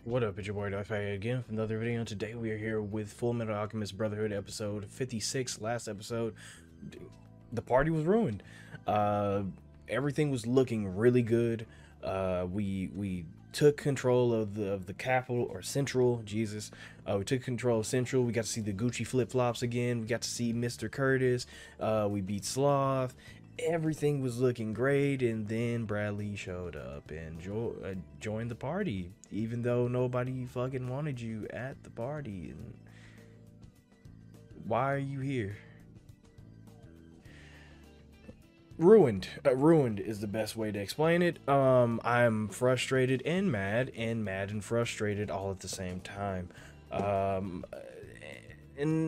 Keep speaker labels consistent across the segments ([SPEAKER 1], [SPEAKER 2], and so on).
[SPEAKER 1] What up, it's your boy Dvrth again for another video. Today we are here with Fullmetal Alchemist Brotherhood episode 56. Last episode, the party was ruined. Everything was looking really good. We took control of the capital, or Central. Jesus, we took control of Central. We got to see the Gucci flip flops again. We got to see Mr. Curtis. We beat Sloth. Everything was looking great, and then Bradley showed up and joined the party, even though nobody fucking wanted you at the party. And why are you here? Ruined. Ruined is the best way to explain it. I'm frustrated and mad, and frustrated all at the same time. And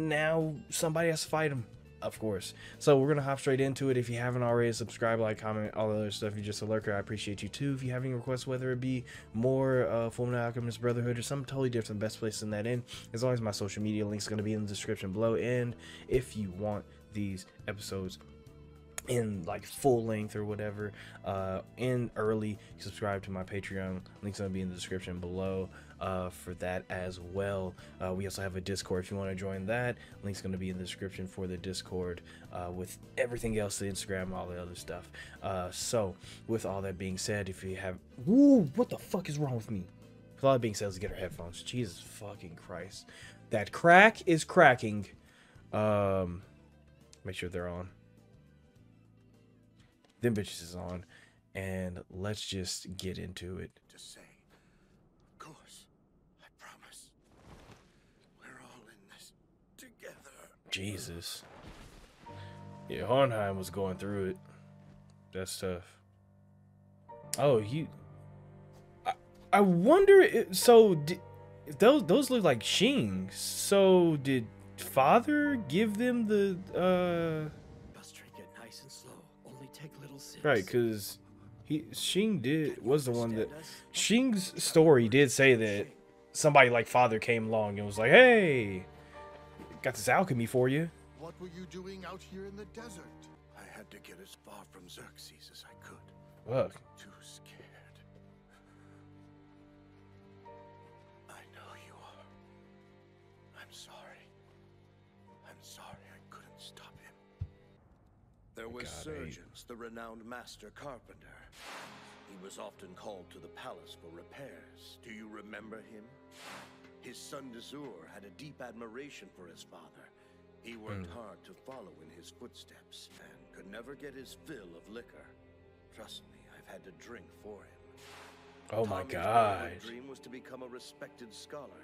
[SPEAKER 1] now somebody has to fight him, of course. So we're gonna hop straight into it. If you haven't already, subscribe, like, comment, all the other stuff. You're just a lurker, I appreciate you too. If you have any requests, whether it be more Fullmetal Alchemist Brotherhood or something totally different, best place in that in. As always, my social media links gonna be in the description below. And if you want these episodes in like full length or whatever, in early, subscribe to my Patreon. Links gonna be in the description below for that as well. We also have a Discord if you want to join that. Link's gonna be in the description for the Discord, with everything else, the Instagram, all the other stuff. So with all that being said, if you have, woo, what the fuck is wrong with me? With all that being said, let's get our headphones. Jesus fucking Christ, that crack is cracking. Make sure they're on. Them bitches is on, and let's just get into it.
[SPEAKER 2] To say, of course, I promise. We're all in this together.
[SPEAKER 1] Jesus. Yeah, Hornheim was going through it. That's tough. Oh, I wonder if, so if those look like Shings. So did Father give them the
[SPEAKER 3] Bus trade get nice and slow. Only take little sips.
[SPEAKER 1] right, because Shing was the one that, Shing's story did say that somebody like Father came along and was like, hey, got this alchemy for you.
[SPEAKER 2] What were you doing out here in the desert? I had to get as far from Xerxes as I could.
[SPEAKER 1] Fuck.
[SPEAKER 2] Too scared. I know you are. I'm sorry. I'm sorry I couldn't stop him. There was Surgeons, the renowned master carpenter. He was often called to the palace for repairs. Do you remember him? His son Dvrth had a deep admiration for his father. He worked hard to follow in his footsteps and could never get his fill of liquor. Trust me, I've had to drink for him.
[SPEAKER 1] Oh my
[SPEAKER 2] Tommy's
[SPEAKER 1] God.
[SPEAKER 2] boyhood dream was to become a respected scholar.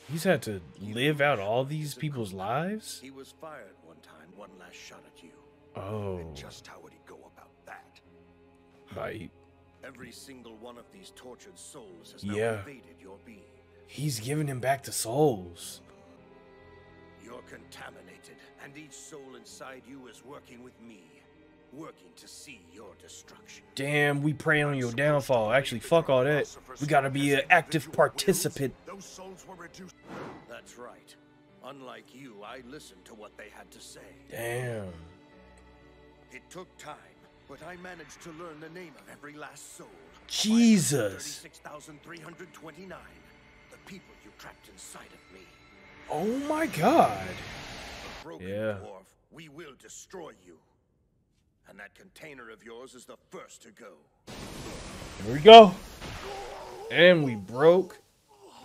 [SPEAKER 1] He's had to live out all these people's lives?
[SPEAKER 2] He was fired one time, one last shot at you.
[SPEAKER 1] Oh.
[SPEAKER 2] And just how would he go about that?
[SPEAKER 1] Right.
[SPEAKER 2] Every single one of these tortured souls has
[SPEAKER 1] Yeah.
[SPEAKER 2] now invaded your being.
[SPEAKER 1] He's giving him back to souls.
[SPEAKER 2] You're contaminated, and each soul inside you is working with me, working to see your destruction.
[SPEAKER 1] Damn, we prey on your downfall. Actually, fuck all that. We gotta be an active participant.
[SPEAKER 2] Those souls were reduced. That's right. Unlike you, I listened to what they had to say.
[SPEAKER 1] Damn.
[SPEAKER 2] It took time, but I managed to learn the name of every last soul.
[SPEAKER 1] Jesus.
[SPEAKER 2] 36,329. The people you trapped inside of me.
[SPEAKER 1] Oh my God.
[SPEAKER 2] The broken
[SPEAKER 1] Yeah.
[SPEAKER 2] dwarf, we will destroy you. And that container of yours is the first to go.
[SPEAKER 1] Here we go. And we broke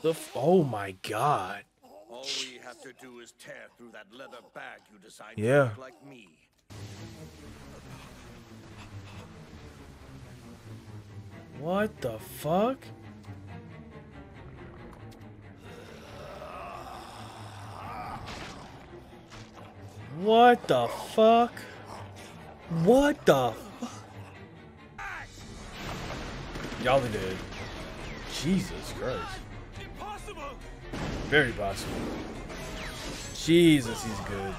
[SPEAKER 1] the oh my God.
[SPEAKER 2] All we have to do is tear through that leather bag you designed
[SPEAKER 1] Yeah.
[SPEAKER 2] to look like me.
[SPEAKER 1] What the fuck? What the fuck? What the fuck? Y'all are dead. Jesus Christ.
[SPEAKER 3] Impossible!
[SPEAKER 1] Very possible. Jesus, he's good.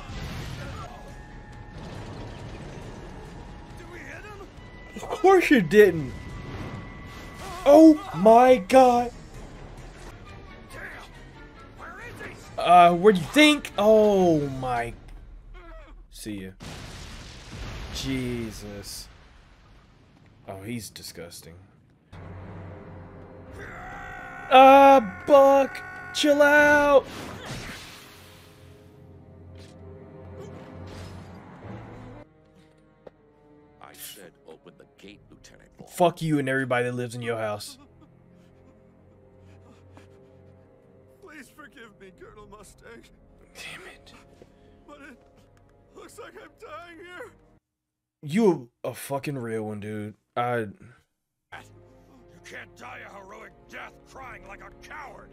[SPEAKER 3] Did we hit him?
[SPEAKER 1] Of course you didn't. Oh my God.
[SPEAKER 3] Damn! Where is he?
[SPEAKER 1] Where do you think? Oh my. See ya. Jesus. Oh, he's disgusting. Buck, chill out.
[SPEAKER 2] I said open the gate, Lieutenant.
[SPEAKER 1] Fuck you and everybody that lives in your house.
[SPEAKER 2] Please forgive me, Colonel Mustang.
[SPEAKER 1] Damn it.
[SPEAKER 2] But it looks like I'm dying here.
[SPEAKER 1] You a fucking real one, dude.
[SPEAKER 2] You can't die a heroic death crying like a coward.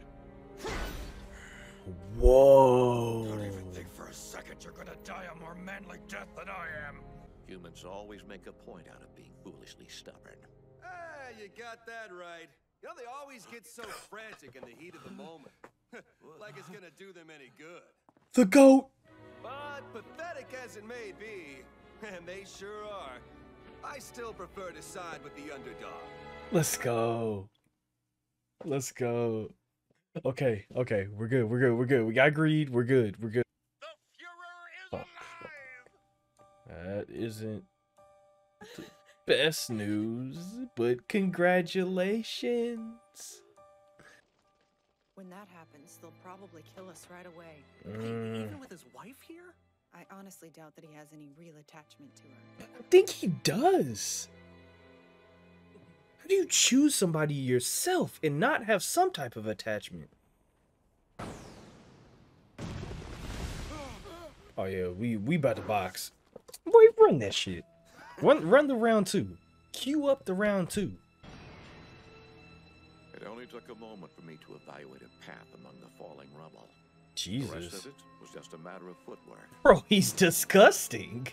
[SPEAKER 1] Whoa.
[SPEAKER 2] Don't even think for a second you're gonna die a more manly death than I am. Humans always make a point out of being foolishly stubborn.
[SPEAKER 4] Ah, you got that right. You know, they always get so frantic in the heat of the moment. Like it's gonna do them any good.
[SPEAKER 1] The goat.
[SPEAKER 4] But pathetic as it may be, and they sure are, I still prefer to side with the underdog.
[SPEAKER 1] Let's go. Let's go. Okay, we're good. We got greed. We're good.
[SPEAKER 2] The Fuhrer is alive!
[SPEAKER 1] That isn't the best news, but congratulations.
[SPEAKER 5] When that happens, they'll probably kill us right away.
[SPEAKER 3] Even with his wife here?
[SPEAKER 5] I honestly doubt that he has any real attachment to her.
[SPEAKER 1] I think he does. How do you choose somebody yourself and not have some type of attachment? Oh yeah, we about to box. Boy, run that shit. Run the round 2. Queue up the round 2.
[SPEAKER 2] It only took a moment for me to evaluate a path among the falling rubble. The rest
[SPEAKER 1] Jesus.
[SPEAKER 2] of it was just a matter of footwork.
[SPEAKER 1] Bro, he's disgusting.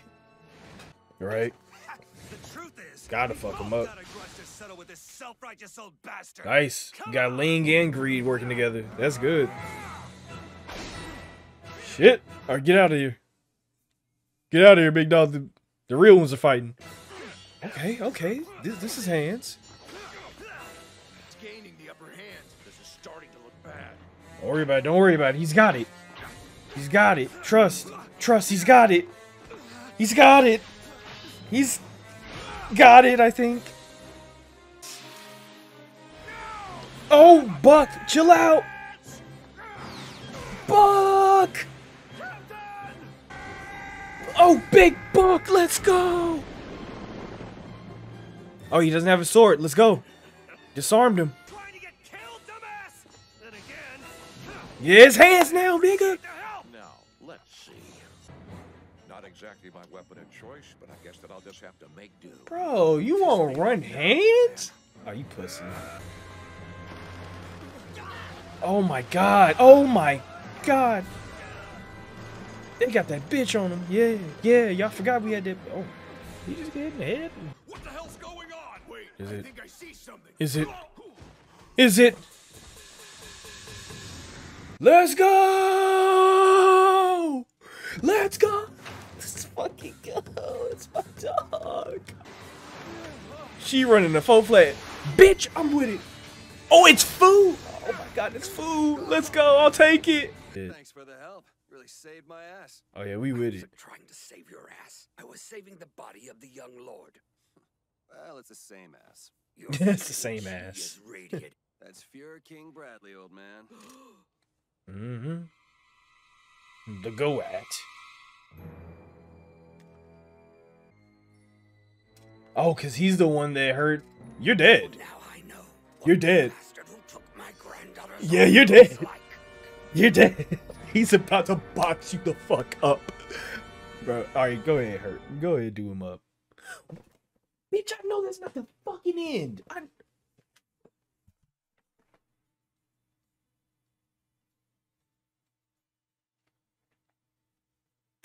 [SPEAKER 1] Right?
[SPEAKER 4] The truth is,
[SPEAKER 1] Gotta fuck him up.
[SPEAKER 4] got a grudge to settle with this self-righteous old bastard.
[SPEAKER 1] Nice. You got Ling and Greed working together. That's good. Shit. Alright, get out of here. Get out of here, big dog. The real ones are fighting. Okay. This is hands.
[SPEAKER 2] It's gaining the upper hand. This is starting to look bad.
[SPEAKER 1] Don't worry about it. He's got it. Trust, he's got it. He's got it, I think. Oh, Buck, chill out. Buck! Oh, big Buck, let's go. Oh, he doesn't have a sword. Let's go. Disarmed him.
[SPEAKER 4] Trying to get killed, dumbass. Then again,
[SPEAKER 1] Yeah, his hands now, nigga.
[SPEAKER 2] Now, let's see. Not exactly my weapon of choice, but I guess that I'll just have to make do.
[SPEAKER 1] Bro, you won't run hands? Oh, you pussy. Oh my god. They got that bitch on him. Yeah. Y'all forgot we had that. Oh, he just get in the head.
[SPEAKER 2] What the hell's going on? Wait,
[SPEAKER 1] Is
[SPEAKER 2] I
[SPEAKER 1] it?
[SPEAKER 2] think I see something.
[SPEAKER 1] Is it? Let's go! Let's go! Let's fucking go. It's my dog. She running the full flat. Bitch, I'm with it. Oh, it's food. Oh my god, it's food. Let's go. I'll take it.
[SPEAKER 4] thanks for the help. Really saved my ass.
[SPEAKER 1] Oh yeah, we with it.
[SPEAKER 3] Trying to save your ass. I was saving the body of the young lord.
[SPEAKER 4] Well, it's the same ass.
[SPEAKER 3] Your
[SPEAKER 1] It's the same
[SPEAKER 3] chi
[SPEAKER 1] ass.
[SPEAKER 3] is radiant.
[SPEAKER 4] That's Fuhrer King Bradley, old man.
[SPEAKER 1] The go at. Oh, cause he's the one that hurt. You're dead.
[SPEAKER 3] Now I know. what
[SPEAKER 1] You're
[SPEAKER 3] the
[SPEAKER 1] dead.
[SPEAKER 3] bastard who took my granddaughter's
[SPEAKER 1] Yeah,
[SPEAKER 3] life
[SPEAKER 1] you're
[SPEAKER 3] was
[SPEAKER 1] dead.
[SPEAKER 3] like.
[SPEAKER 1] You're dead. He's about to box you the fuck up. Bro, alright, go ahead, Hurt. Go ahead, do him up. Bitch, I know that's not the fucking end.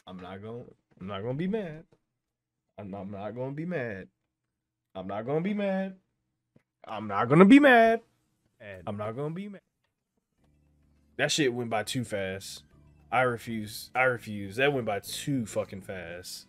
[SPEAKER 1] I'm not gonna be mad. I'm not gonna be mad. I'm not gonna be mad. I'm not gonna be mad. That shit went by too fast. I refuse. That went by too fucking fast.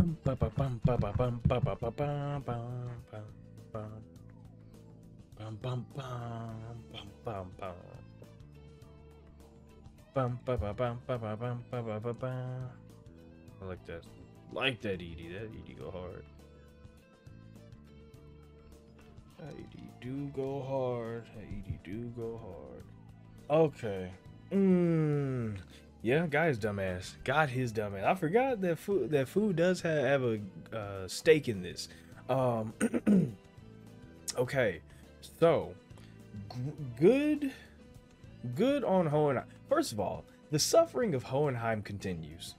[SPEAKER 1] Bum, ba, ba, bum, ba, ba, bum, ba, ba, ba, bum, bum, bum, bum. Bum, bum, bum, bum, bum, bum. Bum, ba, ba, bum, ba, ba, bum, ba, ba, ba, bum. I like that. Like that Edie. That Edie go hard. That Edie do go hard. That Edie do go hard. Okay. Yeah, guy's dumbass. Got his dumbass. I forgot that food does have a stake in this. Okay. So, good on Hohenheim. First of all, the suffering of Hohenheim continues.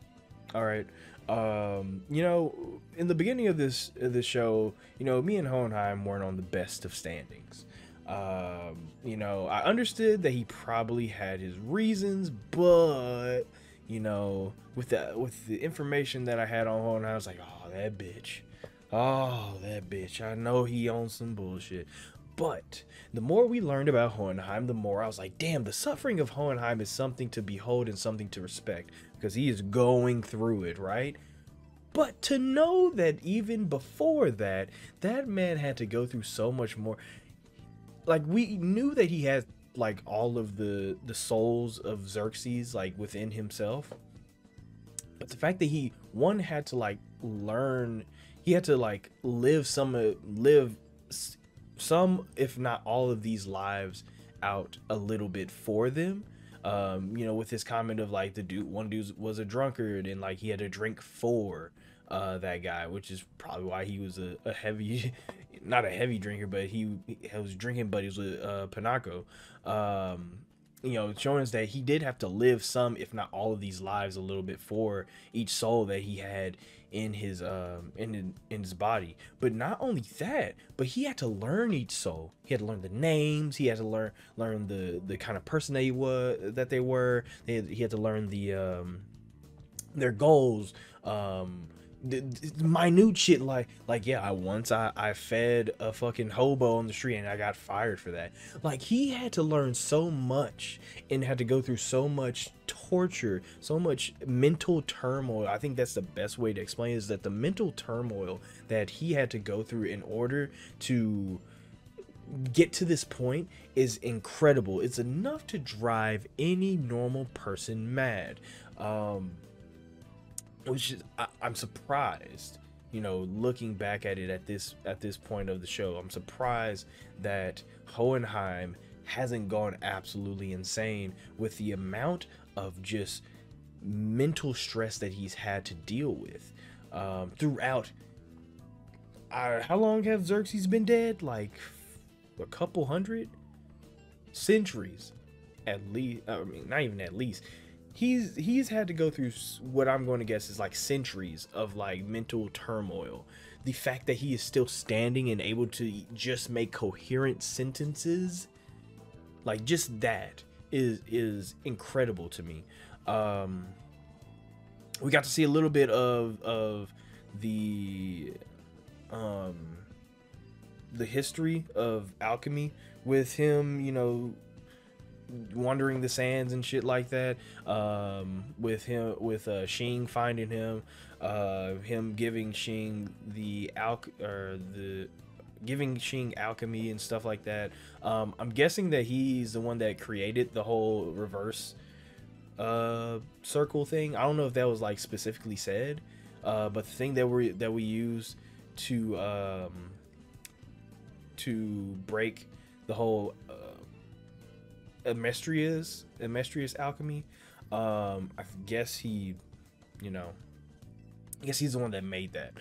[SPEAKER 1] All right. You know, in the beginning of this show, you know, me and Hohenheim weren't on the best of standings. You know, I understood that he probably had his reasons, but you know, with the information that I had on Hohenheim, I was like, oh, that bitch. Oh, that bitch. I know he owns some bullshit. But the more we learned about Hohenheim, the more I was like, damn, the suffering of Hohenheim is something to behold and something to respect, because he is going through it, right? But to know that even before that, that man had to go through so much more. Like, we knew that he had like all of the souls of Xerxes like within himself. But the fact that he had to like learn, he had to like live some, if not all of these lives out a little bit for them. You know, with his comment of like one dude was a drunkard and like he had to drink for that guy, which is probably why he was a heavy, not a heavy drinker, but he was drinking, but he was a Panaco. You know, showing us that he did have to live some, if not all of these lives a little bit for each soul that he had in his in his body. But not only that, but he had to learn each soul. He had to learn the names. He had to learn the kind of person they were. He had to learn their goals. The minute shit like yeah, I fed a fucking hobo on the street and I got fired for that. Like, he had to learn so much and had to go through so much torture, so much mental turmoil. I think that's the best way to explain it, is that the mental turmoil that he had to go through in order to get to this point is incredible. It's enough to drive any normal person mad. Which is, I'm surprised, you know, looking back at it at this point of the show, I'm surprised that Hohenheim hasn't gone absolutely insane with the amount of just mental stress that he's had to deal with throughout. How long have Xerxes been dead? Like a couple hundred centuries, at least. I mean, not even at least. He's had to go through what I'm going to guess is like centuries of like mental turmoil. The fact that he is still standing and able to just make coherent sentences, like, just that is incredible to me. We got to see a little bit of the history of alchemy with him, you know, wandering the sands and shit like that, with Xing finding him, him giving Xing giving Xing alchemy and stuff like that. I'm guessing that he's the one that created the whole reverse circle thing. I don't know if that was like specifically said, but the thing that we use to break the whole Emestrius alchemy, I guess he, you know, I guess he's the one that made that,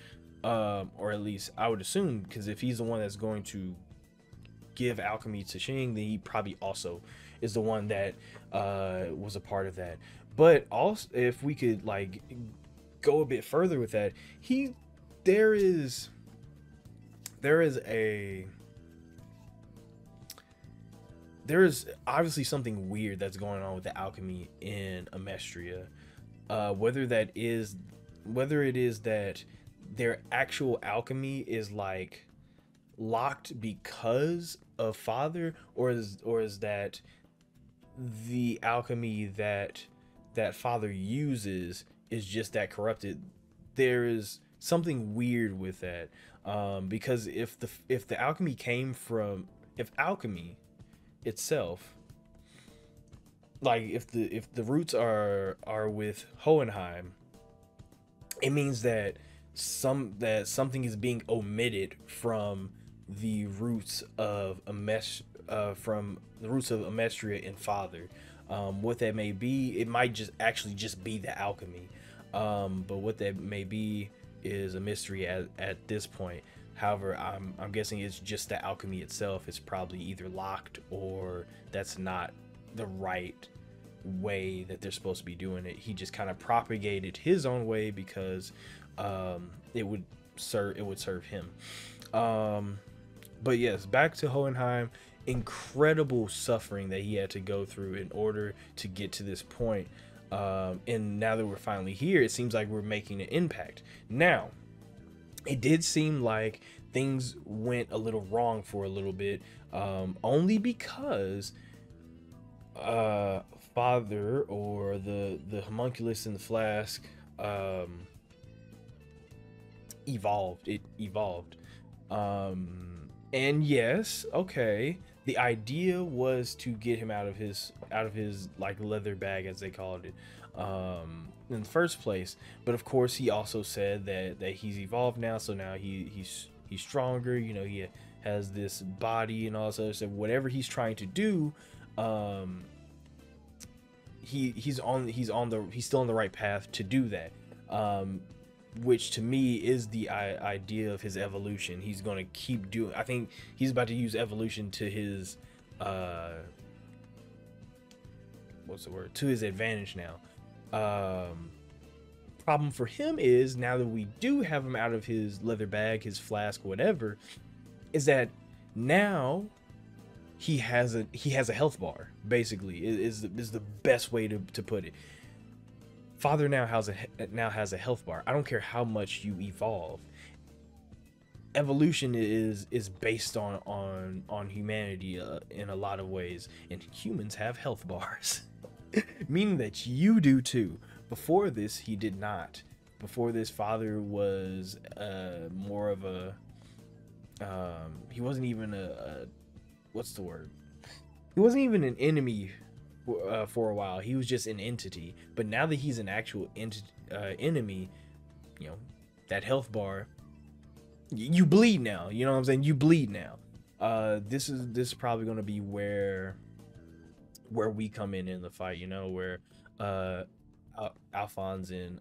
[SPEAKER 1] or at least I would assume, because if he's the one that's going to give alchemy to Xing, then he probably also is the one that was a part of that. But also, if we could like go a bit further with that, there is obviously something weird that's going on with the alchemy in Amestria. Whether it is that their actual alchemy is like locked because of Father, or is that the alchemy that Father uses is just that corrupted. There is something weird with that, because if the alchemy came from, if alchemy itself, like if the roots are with Hohenheim, it means that something is being omitted from the roots of Amestria and Father. What that may be, it might just be the alchemy, but what that may be is a mystery at this point. However, I'm guessing it's just the alchemy itself is probably either locked, or that's not the right way that they're supposed to be doing it. He just kind of propagated his own way because it would serve him. But yes, back to Hohenheim. Incredible suffering that he had to go through in order to get to this point. And now that we're finally here, it seems like we're making an impact. Now, it did seem like things went a little wrong for a little bit, only because Father, or the homunculus in the flask, evolved. It evolved. And yes, okay, the idea was to get him out of his like leather bag, as they called it, in the first place. But of course, he also said that he's evolved now, so now he's stronger. You know, he has this body and all this other stuff. Whatever he's trying to do, he's still on the right path to do that. Which to me is the idea of his evolution. He's going to keep doing, I think he's about to use evolution to his to his advantage now. Problem for him is, now that we do have him out of his leather bag, his flask, whatever, is that now he has a health bar, basically, is the best way to put it. Father now has a health bar. I don't care how much you evolve. Evolution is based on humanity in a lot of ways, and humans have health bars, meaning that you do too. Before this, he did not. Before this, Father was more of a he wasn't even a what's the word? He wasn't even an enemy for a while. He was just an entity. But now that he's an actual enemy, you know, that health bar, you bleed now. You know what I'm saying? You bleed now. This is probably going to be where we come in the fight. You know, where Alphonse and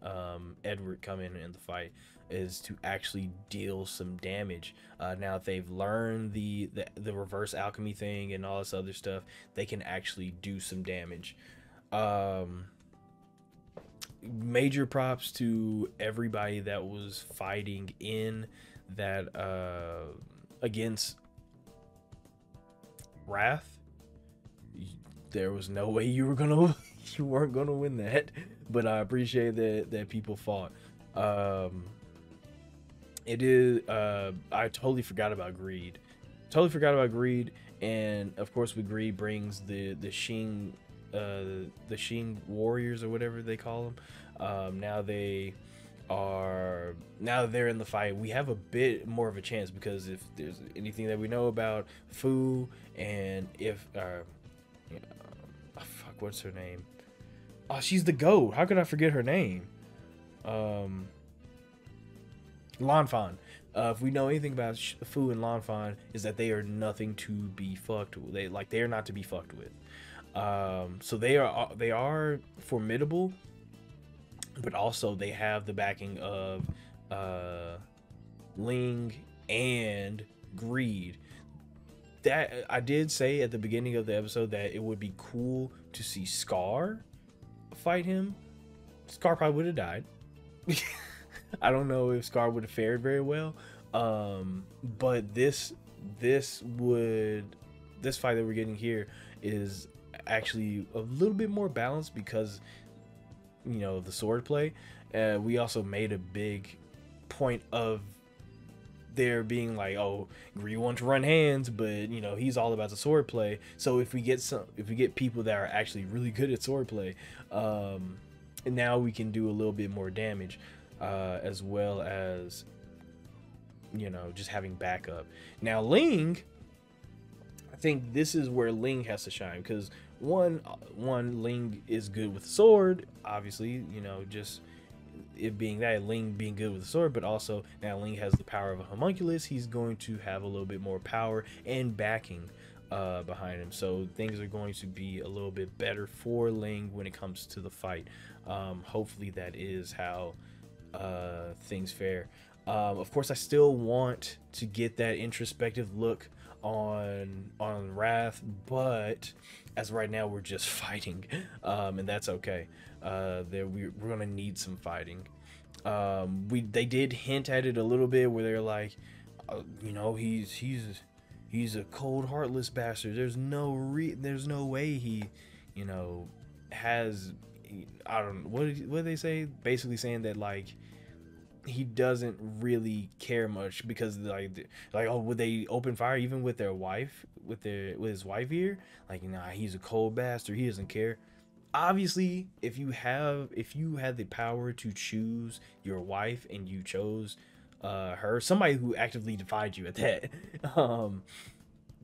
[SPEAKER 1] Edward come in the fight, is to actually deal some damage. Now that they've learned the reverse alchemy thing and all this other stuff, they can actually do some damage. Major props to everybody that was fighting in that against Wrath. There was no way you weren't gonna win that, but I appreciate that people fought. It is I totally forgot about Greed. And of course, with Greed brings the Shing warriors, or whatever they call them. Now they're in the fight, we have a bit more of a chance, because if there's anything that we know about Fu, and if fuck, what's her name? Oh, she's the GOAT. How could I forget her name? Lanfan. If we know anything about Fu and Lanfan, is that they are nothing to be fucked with. They are not to be fucked with. So they are formidable, but also they have the backing of Ling and Greed. That I did say at the beginning of the episode that it would be cool to see Scar fight him. Scar probably would have died. I don't know if Scar would have fared very well. But this fight that we're getting here is actually a little bit more balanced, because, you know, the sword play. We also made a big point of there being like, oh, Greed wants to run hands, but, you know, he's all about the sword play. So if we get people that are actually really good at sword play, and now we can do a little bit more damage. as well as, you know, just having backup. Now Ling, I think this is where Ling has to shine, because one Ling is good with the sword, obviously, you know, just it being that, Ling being good with the sword, but also now Ling has the power of a homunculus. He's going to have a little bit more power and backing behind him, so things are going to be a little bit better for Ling when it comes to the fight. Hopefully that is how things fare. Of course, I still want to get that introspective look on Wrath, but as of right now we're just fighting, and that's okay. We're gonna need some fighting. They did hint at it a little bit where they're like, you know, he's a cold, heartless bastard. There's no way he, you know, has, I don't know, what did they say? Basically saying that, like, he doesn't really care much because, like oh, would they open fire even with their wife, with his wife here? Like, nah, he's a cold bastard. He doesn't care. Obviously, if you had the power to choose your wife and you chose her, somebody who actively defied you at that,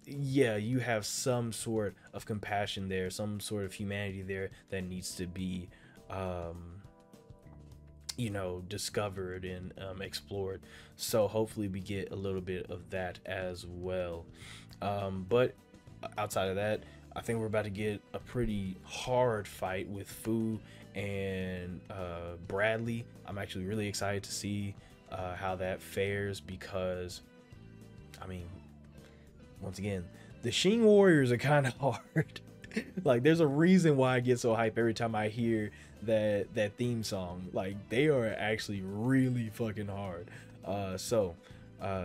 [SPEAKER 1] yeah, you have some sort of compassion there, some sort of humanity there that needs to be you know, discovered and explored. So hopefully we get a little bit of that as well. But outside of that, I think we're about to get a pretty hard fight with Fu and Bradley. I'm actually really excited to see how that fares, because, I mean, once again, the Shing Warriors are kind of hard. Like, there's a reason why I get so hyped every time I hear that theme song. Like, they are actually really fucking hard. So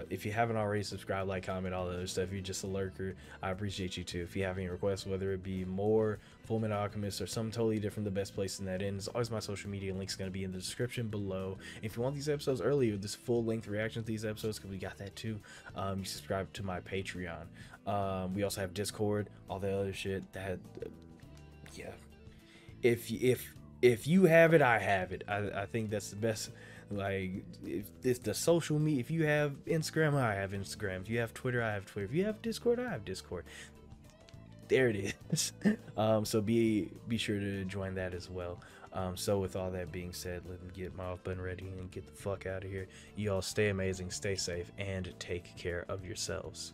[SPEAKER 1] if you haven't already, subscribe, like, comment, all the other stuff. If you're just a lurker, I appreciate you too. If you have any requests, whether it be more Fullmetal Alchemist or something totally different, the best place in that end is always my social media. Link's going to be in the description below. If you want these episodes earlier, this full-length reaction to these episodes, because we got that too, you subscribe to my Patreon. We also have Discord, all the other shit that yeah, if you have it, I have it. I think that's the best. Like, if it's the social media, if you have Instagram, I have Instagram. If you have Twitter, I have Twitter. If you have Discord, I have Discord. There it is. So be sure to join that as well. So with all that being said, let me get my off button ready and get the fuck out of here. You all stay amazing, stay safe, and take care of yourselves.